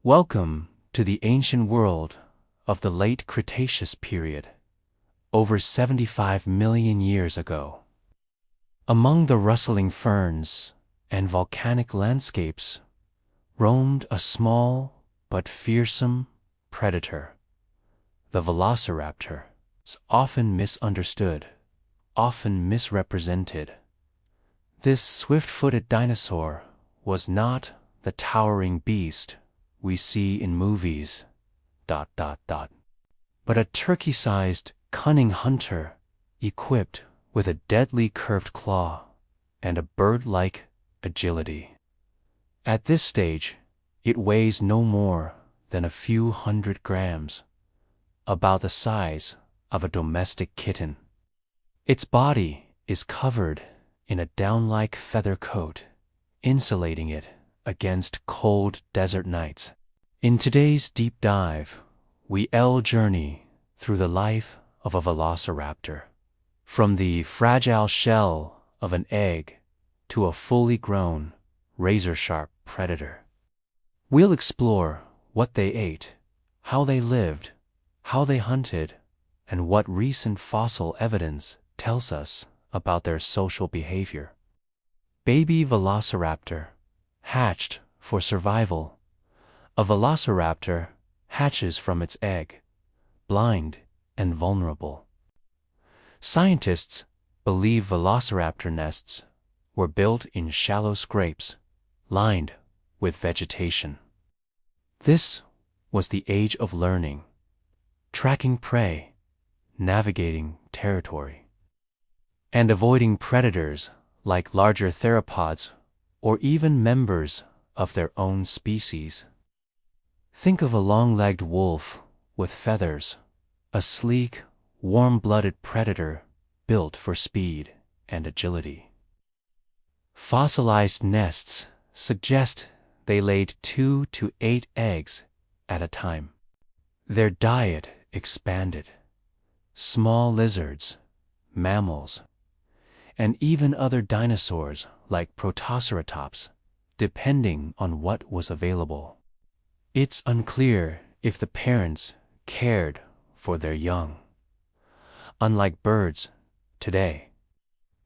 Welcome to the ancient world of the late Cretaceous period, over 75 million years ago. Among the rustling ferns and volcanic landscapes roamed a small but fearsome predator, the Velociraptor. It's often misunderstood, often misrepresented. This swift-footed dinosaur was not the towering beast we see in movies, but a turkey-sized, cunning hunter equipped with a deadly curved claw and a bird-like agility. At this stage, it weighs no more than a few hundred grams, about the size of a domestic kitten. Its body is covered in a down-like feather coat, insulating it against cold desert nights. In today's deep dive, we'll journey through the life of a velociraptor, from the fragile shell of an egg to a fully grown, razor-sharp predator. We'll explore what they ate, how they lived, how they hunted, and what recent fossil evidence tells us about their social behavior. Baby velociraptor, hatched for survival. A velociraptor hatches from its egg, blind and vulnerable. Scientists believe velociraptor nests were built in shallow scrapes, lined with vegetation. This was the age of learning, tracking prey, navigating territory, and avoiding predators like larger theropods or even members of their own species. Think of a long-legged wolf with feathers, a sleek, warm-blooded predator built for speed and agility. Fossilized nests suggest they laid 2 to 8 eggs at a time. Their diet expanded. Small lizards, mammals, and even other dinosaurs like Protoceratops, depending on what was available. It's unclear if the parents cared for their young, unlike birds today.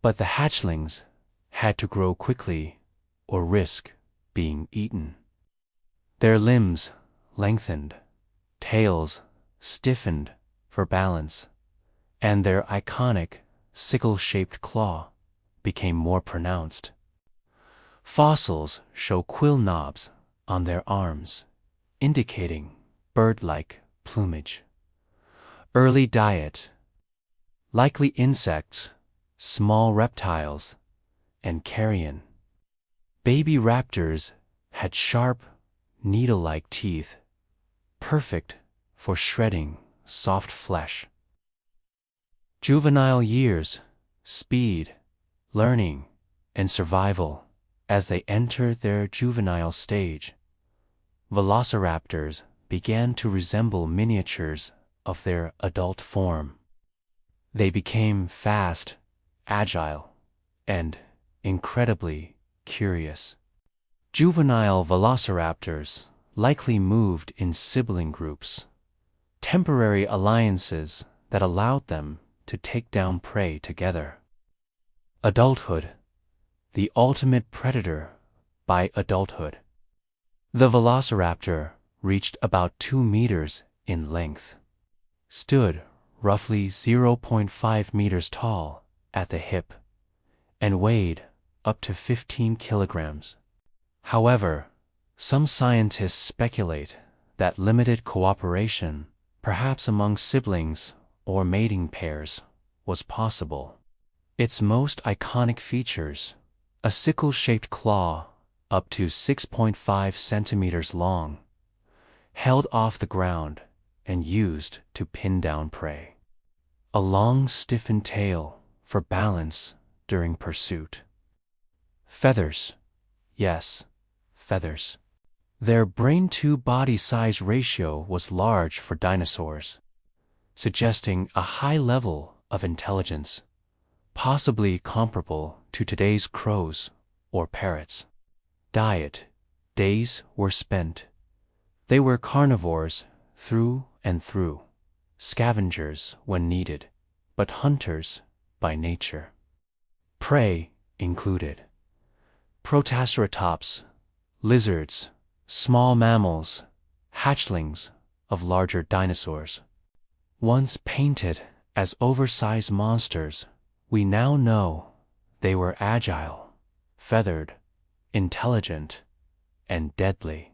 But the hatchlings had to grow quickly or risk being eaten. Their limbs lengthened, tails stiffened for balance, and their iconic sickle-shaped claw became more pronounced. Fossils show quill knobs on their arms, indicating bird-like plumage. Early diet: likely insects, small reptiles, and carrion. Baby raptors had sharp, needle-like teeth, perfect for shredding soft flesh. Juvenile years: speed, learning, and survival. As they enter their juvenile stage, velociraptors began to resemble miniatures of their adult form. They became fast, agile, and incredibly curious. Juvenile velociraptors likely moved in sibling groups, temporary alliances that allowed them to take down prey together. Adulthood: the ultimate predator by adulthood. The velociraptor reached about 2 meters in length, stood roughly 0.5 meters tall at the hip, and weighed up to 15 kilograms. However, some scientists speculate that limited cooperation, perhaps among siblings or mating pairs, was possible. Its most iconic features: a sickle-shaped claw up to 6.5 centimeters long, held off the ground and used to pin down prey. A long, stiffened tail for balance during pursuit. Feathers: yes, feathers. Their brain-to-body size ratio was large for dinosaurs, suggesting a high level of intelligence, possibly comparable to today's crows or parrots. Diet: days were spent They were carnivores through and through, scavengers when needed, but hunters by nature. Prey included Protoceratops, lizards, small mammals, hatchlings of larger dinosaurs. Once painted as oversized monsters, we now know they were agile, feathered, intelligent, and deadly.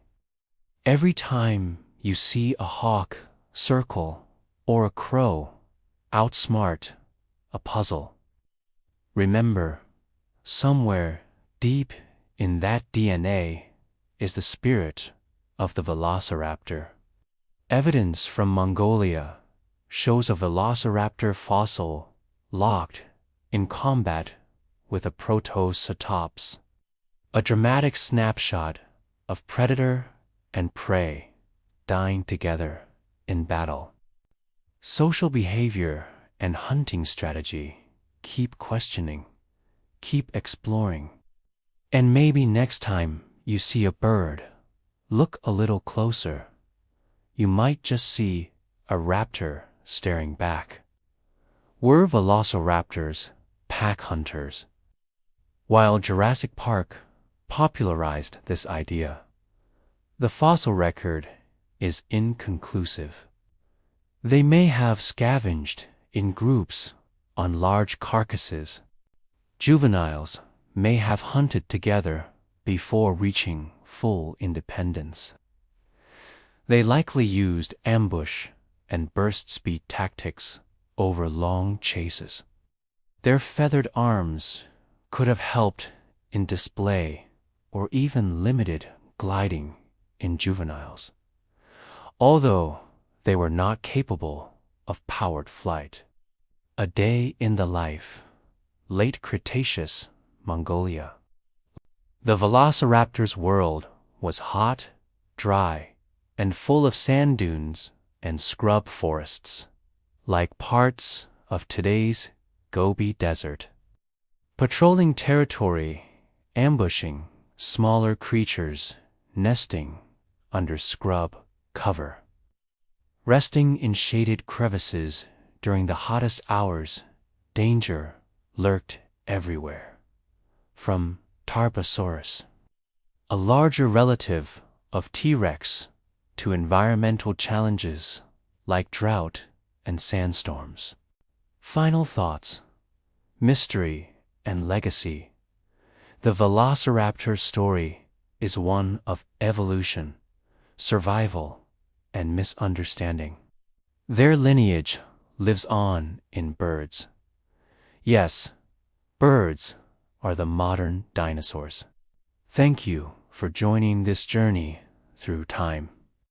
Every time you see a hawk circle or a crow outsmart a puzzle, remember, somewhere deep in that DNA is the spirit of the Velociraptor. Evidence from Mongolia shows a Velociraptor fossil locked in combat with a Protoceratops, a dramatic snapshot of predator and prey dying together in battle. Social behavior and hunting strategy. Keep questioning, keep exploring. And maybe next time you see a bird, look a little closer. You might just see a raptor staring back. Were velociraptors pack hunters? While Jurassic Park popularized this idea, the fossil record is inconclusive. They may have scavenged in groups on large carcasses. Juveniles may have hunted together before reaching full independence. They likely used ambush and burst speed tactics over long chases. Their feathered arms could have helped in display or even limited gliding in juveniles, although they were not capable of powered flight. A day in the life, late Cretaceous, Mongolia. The Velociraptor's world was hot, dry, and full of sand dunes and scrub forests, like parts of today's Gobi Desert. Patrolling territory, ambushing smaller creatures, nesting under scrub cover. Resting in shaded crevices during the hottest hours, danger lurked everywhere. From Tarbosaurus, a larger relative of T-Rex, to environmental challenges like drought and sandstorms. Final thoughts, mystery and legacy. The Velociraptor story is one of evolution, survival, and misunderstanding. Their lineage lives on in birds. Yes, birds are the modern dinosaurs. Thank you for joining this journey through time.